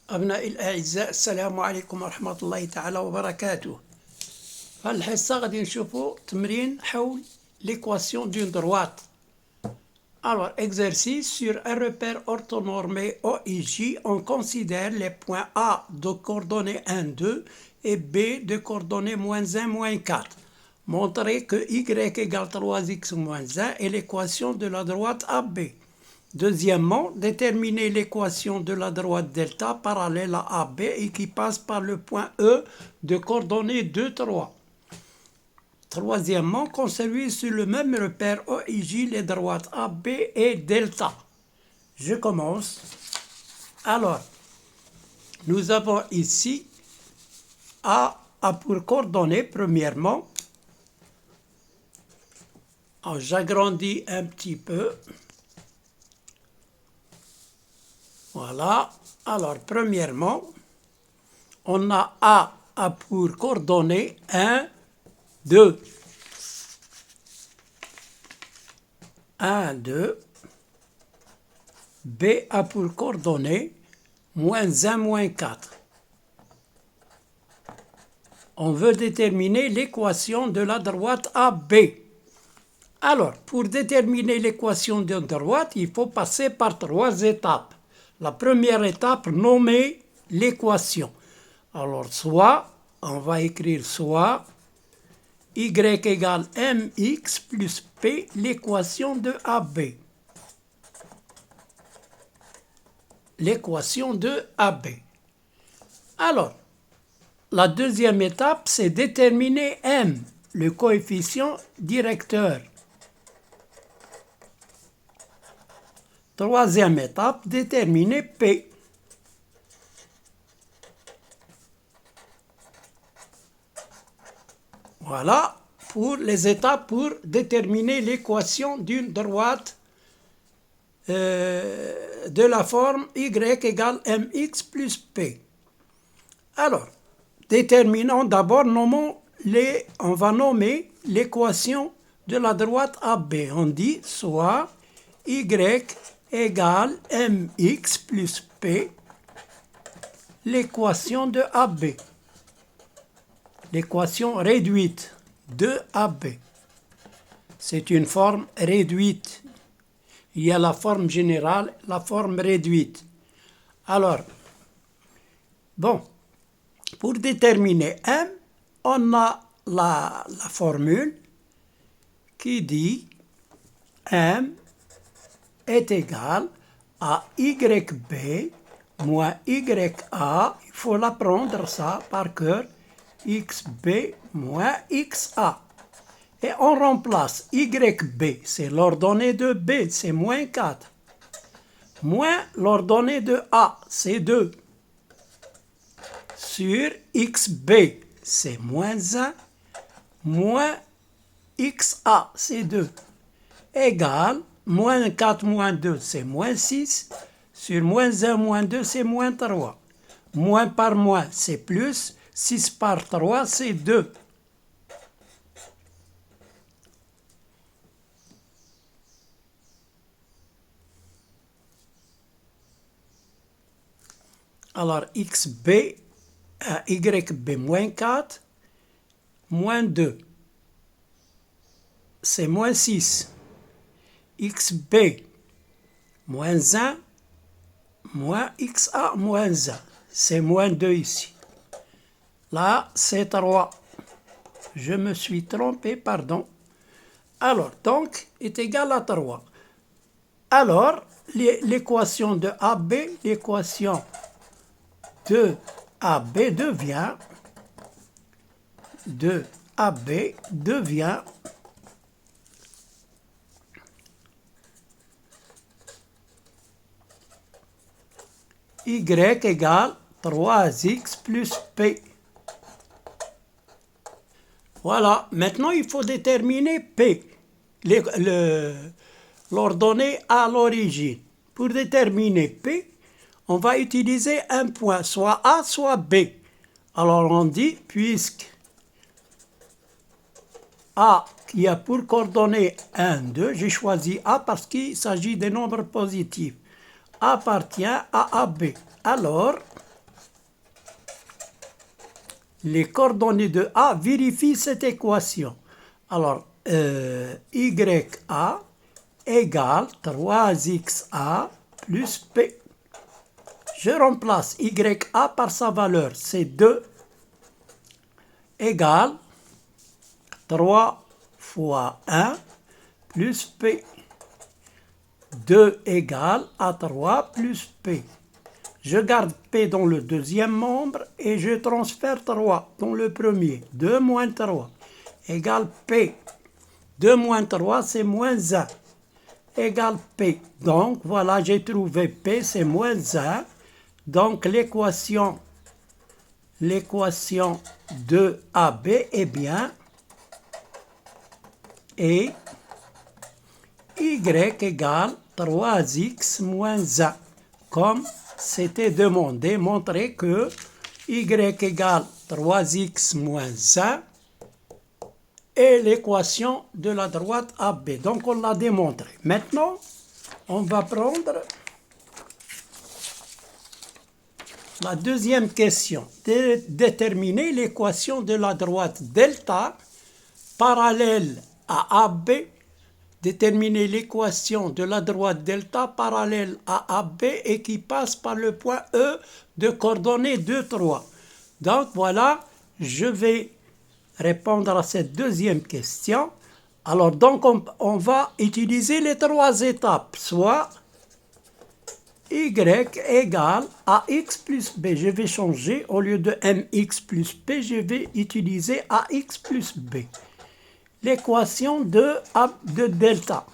أبنائي الأعزاء، السلام عليكم ورحمة الله تعالى وبركاته. هالحصة غادي نشوفوا تمرين حول l'équation d'une droite. Alors, exercice sur un repère orthonormé OIJ, on considère les points A de coordonnées 1, 2 et B de coordonnées -1, -4. Montrer que Y égale 3x moins 1 est l'équation de la droite AB. Deuxièmement, déterminer l'équation de la droite delta parallèle à AB et qui passe par le point E de coordonnées 2, 3. Troisièmement, conserver sur le même repère OIJ les droites AB et delta. Je commence. Alors, nous avons ici A pour coordonnées, premièrement. Alors, j'agrandis un petit peu. Voilà. Alors, premièrement, on a A pour coordonnées 1, 2. 1, 2. B a pour coordonnées -1, -4. On veut déterminer l'équation de la droite AB. Alors, pour déterminer l'équation d'une droite, il faut passer par 3 étapes. La première étape, nommer l'équation. Alors, on va écrire soit y égale mx plus p, l'équation de AB. L'équation de AB. Alors, la deuxième étape, c'est déterminer m, le coefficient directeur. Troisième étape, déterminer P. Voilà pour les étapes pour déterminer l'équation d'une droite de la forme y égale mx plus p. Alors, déterminons d'abord, on va nommer l'équation de la droite AB. On dit soit y égale mx plus p, l'équation de AB, l'équation réduite de AB. C'est une forme réduite. Il y a la forme générale, la forme réduite. Alors, bon, pour déterminer m, on a la formule qui dit m est égal à YB moins YA, il faut l'apprendre ça par cœur, XB moins XA. Et on remplace YB, c'est l'ordonnée de B, c'est -4, moins l'ordonnée de A, c'est 2, sur XB, c'est -1, moins XA, c'est 2, égale -4 moins 2, c'est -6. Sur -1 moins 2, c'est -3. Moins par moins, c'est plus. 6 par 3, c'est 2. Alors, XB, YB moins 4, moins 2. C'est -6. XB moins 1, moins XA moins 1. C'est -2 ici. Là, c'est 3. Je me suis trompé, pardon. Alors, donc, est égal à 3. Alors, l'équation de AB, l'équation de AB devient Y égale 3x plus P. Voilà, maintenant il faut déterminer P, l'ordonnée à l'origine. Pour déterminer P, on va utiliser un point, soit A, soit B. Alors on dit, puisque A qui a pour coordonnées 1, 2, j'ai choisi A parce qu'il s'agit des nombres positifs. appartient à AB. Alors, les coordonnées de A, vérifie cette équation. Alors, YA égale 3XA plus P. Je remplace YA par sa valeur, c'est 2 égale 3 fois 1 plus P. 2 égale à 3 plus P. Je garde P dans le deuxième membre et je transfère 3 dans le premier. 2 moins 3 égale P. 2 moins 3, c'est moins 1 égale P. Donc, voilà, j'ai trouvé P, c'est moins 1. Donc, l'équation de AB est bien et Y égale 3x moins 1. Comme c'était demandé, montrer que Y égale 3x moins 1 est l'équation de la droite AB. Donc, on l'a démontré. Maintenant, on va prendre la deuxième question. Déterminer l'équation de la droite delta parallèle à AB. Déterminer l'équation de la droite delta parallèle à AB et qui passe par le point E de coordonnées 2, 3. Donc voilà, je vais répondre à cette deuxième question. Alors donc on va utiliser les 3 étapes, soit Y égale AX plus B. Je vais changer, au lieu de MX plus P, je vais utiliser AX plus B. L'équation de delta.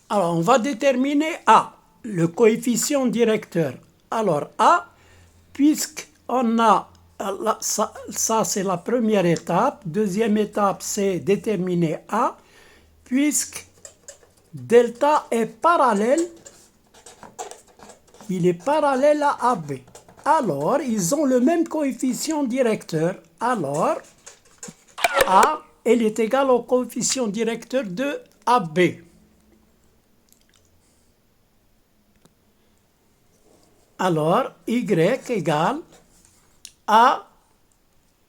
Alors, on va déterminer A, le coefficient directeur. Alors, A, puisqu'on a, ça c'est la première étape. Deuxième étape, c'est déterminer A, puisque delta est parallèle, il est parallèle à AB. Alors, ils ont le même coefficient directeur. Alors, A, elle est égale au coefficient directeur de AB. Alors, Y égale A,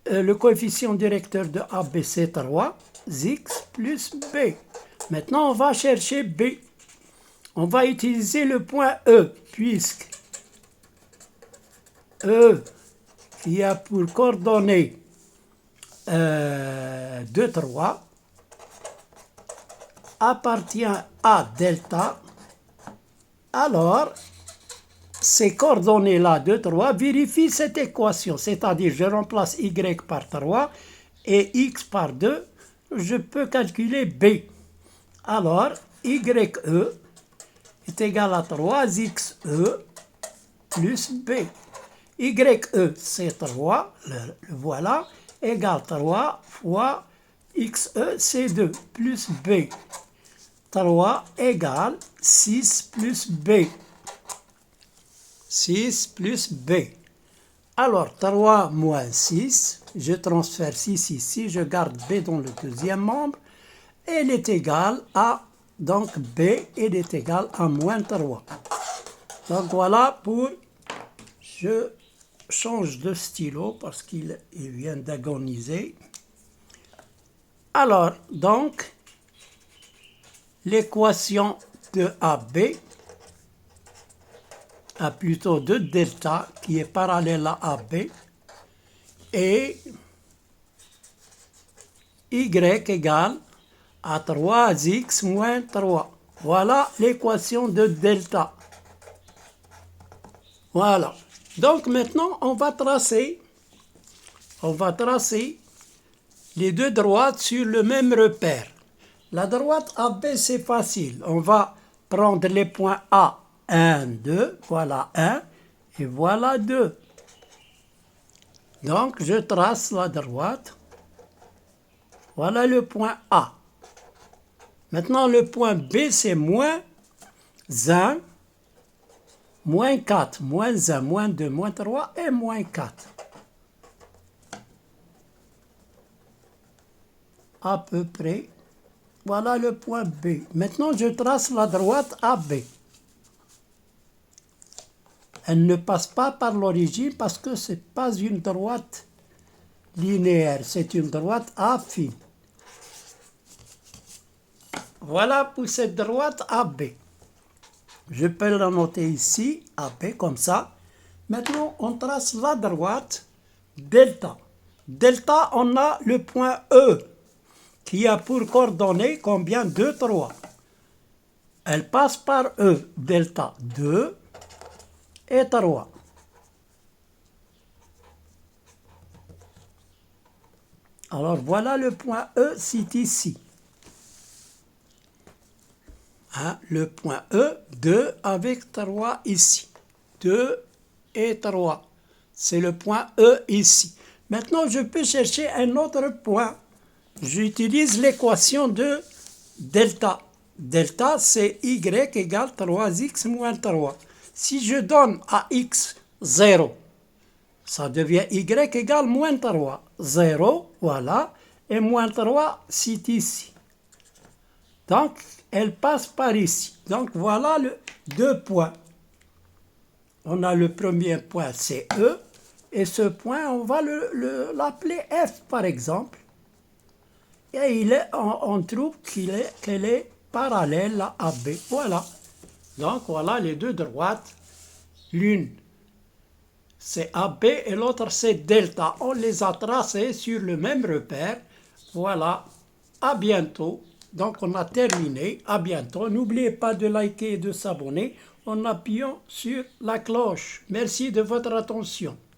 le coefficient directeur de AB, c'est 3x plus B. Maintenant, on va chercher B. On va utiliser le point E, puisque E, qui a pour coordonnées 2, 3, appartient à delta. Alors, ces coordonnées-là, 2, 3, vérifient cette équation, c'est-à-dire je remplace Y par 3 et X par 2, je peux calculer B. Alors, YE est égal à 3XE plus B. YE, c'est 3, le voilà, égale 3 fois XE, c'est 2, plus B. 3 égale 6 plus B. 6 plus B. Alors, 3 moins 6, je transfère 6 ici, je garde B dans le deuxième membre. Elle est égale à, donc B, elle est égale à moins 3. Donc voilà pour, je change de stylo parce qu'il vient d'agoniser. Alors, donc, l'équation de AB, plutôt de delta, qui est parallèle à AB, et Y égale à 3x moins 3. Voilà l'équation de delta. Voilà. Donc maintenant, on va tracer les deux droites sur le même repère. La droite AB, c'est facile. On va prendre les points A, 1, 2, voilà 1, et voilà 2. Donc, je trace la droite. Voilà le point A. Maintenant, le point B, c'est moins 1, moins 4, moins 1, moins 2, moins 3 et moins 4. À peu près. Voilà le point B. Maintenant, je trace la droite AB. Elle ne passe pas par l'origine parce que ce n'est pas une droite linéaire, c'est une droite affine. Voilà pour cette droite AB. Je peux la noter ici, AB, comme ça. Maintenant, on trace la droite delta. Delta, on a le point E, qui a pour coordonnées combien? 2, 3. Elle passe par E, delta 2 et 3. Alors voilà le point E, c'est ici. Hein, le point E, 2 avec 3 ici. 2 et 3. C'est le point E ici. Maintenant, je peux chercher un autre point. J'utilise l'équation de delta. Delta, c'est y égale 3x moins 3. Si je donne à x 0, ça devient y égale moins 3. 0, voilà, et moins 3, c'est ici. Donc, elle passe par ici. Donc, voilà les deux points. On a le premier point, c'est E, et ce point, on va l'appeler F, par exemple. Et on trouve qu'elle est parallèle à AB. Voilà. Donc, voilà les deux droites. L'une, c'est AB et l'autre, c'est delta. On les a tracées sur le même repère. Voilà. À bientôt. Donc, on a terminé. À bientôt. N'oubliez pas de liker et de s'abonner en appuyant sur la cloche. Merci de votre attention.